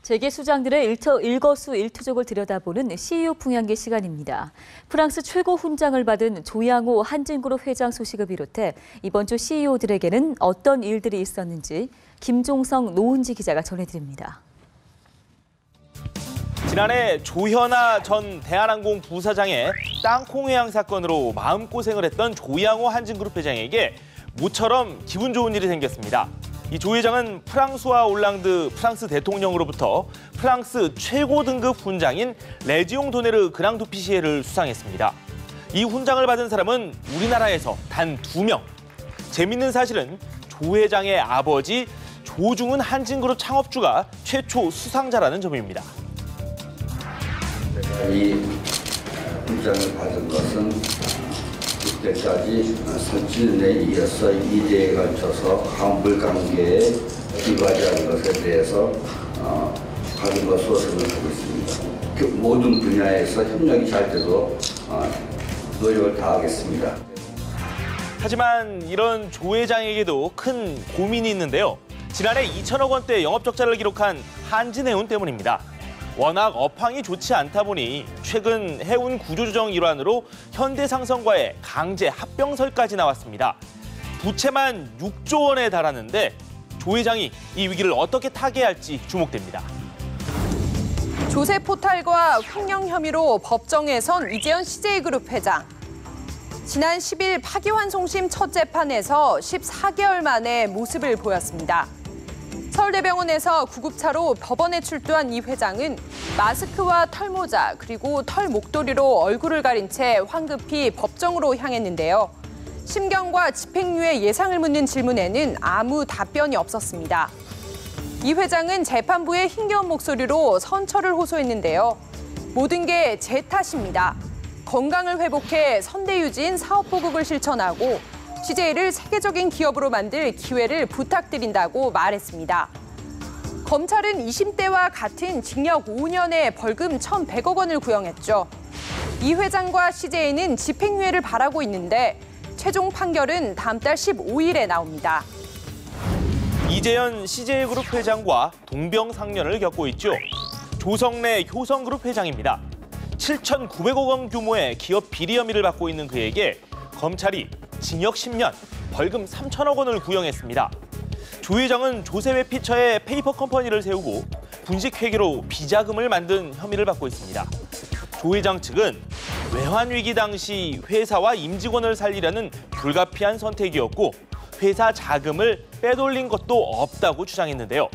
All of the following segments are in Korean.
재계 수장들의 일거수일투족을 들여다보는 CEO 풍향계 시간입니다. 프랑스 최고 훈장을 받은 조양호 한진그룹 회장 소식을 비롯해 이번 주 CEO들에게는 어떤 일들이 있었는지 김종성 노은지 기자가 전해드립니다. 지난해 조현아 전 대한항공 부사장의 땅콩회항 사건으로 마음고생을 했던 조양호 한진그룹 회장에게 모처럼 기분 좋은 일이 생겼습니다. 이 조 회장은 프랑스와 올랑드 프랑스 대통령으로부터 프랑스 최고 등급 훈장인 레지옹 도네르 그랑두 피시에를 수상했습니다. 이 훈장을 받은 사람은 우리나라에서 단 2명. 재밌는 사실은 조 회장의 아버지 조중훈 한진그룹 창업주가 최초 수상자라는 점입니다. 제가 이 훈장을 받은 것은 그때까지 37년에 이어서 2대에 걸쳐서 한불 관계에 기반한 것에 대해서 받은 것으로 생각하고 있습니다. 그 모든 분야에서 협력이 잘 되도록 노력을 다하겠습니다. 하지만 이런 조 회장에게도 큰 고민이 있는데요. 지난해 2천억 원대 영업적자를 기록한 한진해운 때문입니다. 워낙 업황이 좋지 않다 보니 최근 해운 구조조정 일환으로 현대상선과의 강제 합병설까지 나왔습니다. 부채만 6조 원에 달하는데 조 회장이 이 위기를 어떻게 타개할지 주목됩니다. 조세 포탈과 횡령 혐의로 법정에 선 이재현 CJ그룹 회장. 지난 10일 파기환송심 첫 재판에서 14개월 만에 모습을 보였습니다. 서울대병원에서 구급차로 법원에 출두한 이 회장은 마스크와 털모자 그리고 털 목도리로 얼굴을 가린 채 황급히 법정으로 향했는데요. 심경과 집행유예 예상을 묻는 질문에는 아무 답변이 없었습니다. 이 회장은 재판부의 힘겨운 목소리로 선처를 호소했는데요. 모든 게 제 탓입니다. 건강을 회복해 선대유지인 사업보국을 실천하고 CJ를 세계적인 기업으로 만들 기회를 부탁드린다고 말했습니다. 검찰은 2심 때와 같은 징역 5년에 벌금 1,100억 원을 구형했죠. 이 회장과 CJ는 집행유예를 바라고 있는데 최종 판결은 다음 달 15일에 나옵니다. 이재현 CJ그룹 회장과 동병상련을 겪고 있죠. 조성래 효성그룹 회장입니다. 7,900억 원 규모의 기업 비리 혐의를 받고 있는 그에게 검찰이 징역 10년, 벌금 3천억 원을 구형했습니다. 조 회장은 조세회 피처에 페이퍼 컴퍼니를 세우고 분식회계로 비자금을 만든 혐의를 받고 있습니다. 조 회장 측은 외환위기 당시 회사와 임직원을 살리려는 불가피한 선택이었고 회사 자금을 빼돌린 것도 없다고 주장했는데요.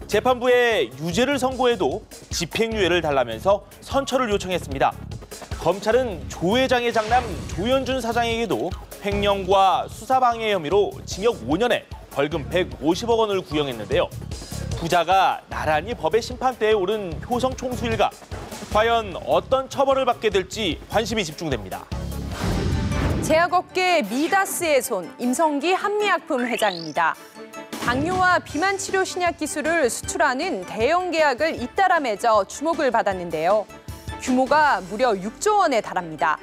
재판부에 유죄를 선고해도 집행유예를 달라면서 선처를 요청했습니다. 검찰은 조 회장의 장남 조현준 사장에게도 횡령과 수사방해 혐의로 징역 5년에 벌금 150억 원을 구형했는데요. 부자가 나란히 법의 심판대에 오른 효성 총수 일가. 과연 어떤 처벌을 받게 될지 관심이 집중됩니다. 제약업계 미다스의 손, 임성기 한미약품 회장입니다. 당뇨와 비만 치료 신약 기술을 수출하는 대형 계약을 잇따라 맺어 주목을 받았는데요. 규모가 무려 6조 원에 달합니다.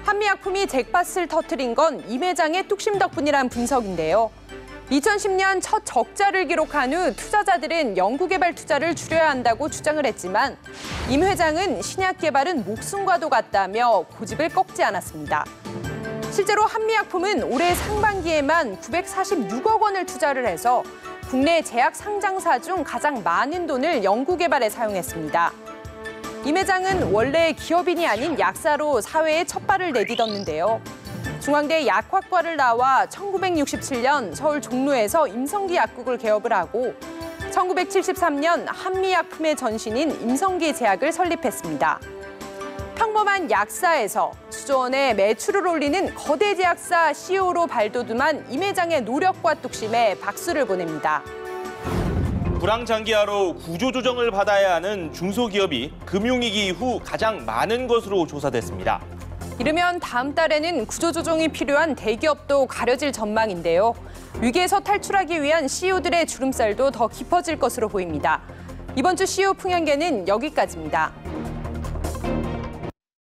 한미약품이 잭팟을 터뜨린 건 임 회장의 뚝심 덕분이란 분석인데요. 2010년 첫 적자를 기록한 후 투자자들은 연구개발 투자를 줄여야 한다고 주장을 했지만 임 회장은 신약 개발은 목숨과도 같다며 고집을 꺾지 않았습니다. 실제로 한미약품은 올해 상반기에만 946억 원을 투자를 해서 국내 제약 상장사 중 가장 많은 돈을 연구개발에 사용했습니다. 임 회장은 원래 기업인이 아닌 약사로 사회에 첫 발을 내딛었는데요. 중앙대 약학과를 나와 1967년 서울 종로에서 임성기 약국을 개업을 하고 1973년 한미약품의 전신인 임성기 제약을 설립했습니다. 평범한 약사에서 수조 원의 매출을 올리는 거대 제약사 CEO로 발돋움한 임 회장의 노력과 뚝심에 박수를 보냅니다. 불황장기화로 구조조정을 받아야 하는 중소기업이 금융위기 이후 가장 많은 것으로 조사됐습니다. 이르면 다음 달에는 구조조정이 필요한 대기업도 가려질 전망인데요. 위기에서 탈출하기 위한 CEO들의 주름살도 더 깊어질 것으로 보입니다. 이번 주 CEO 풍향계는 여기까지입니다.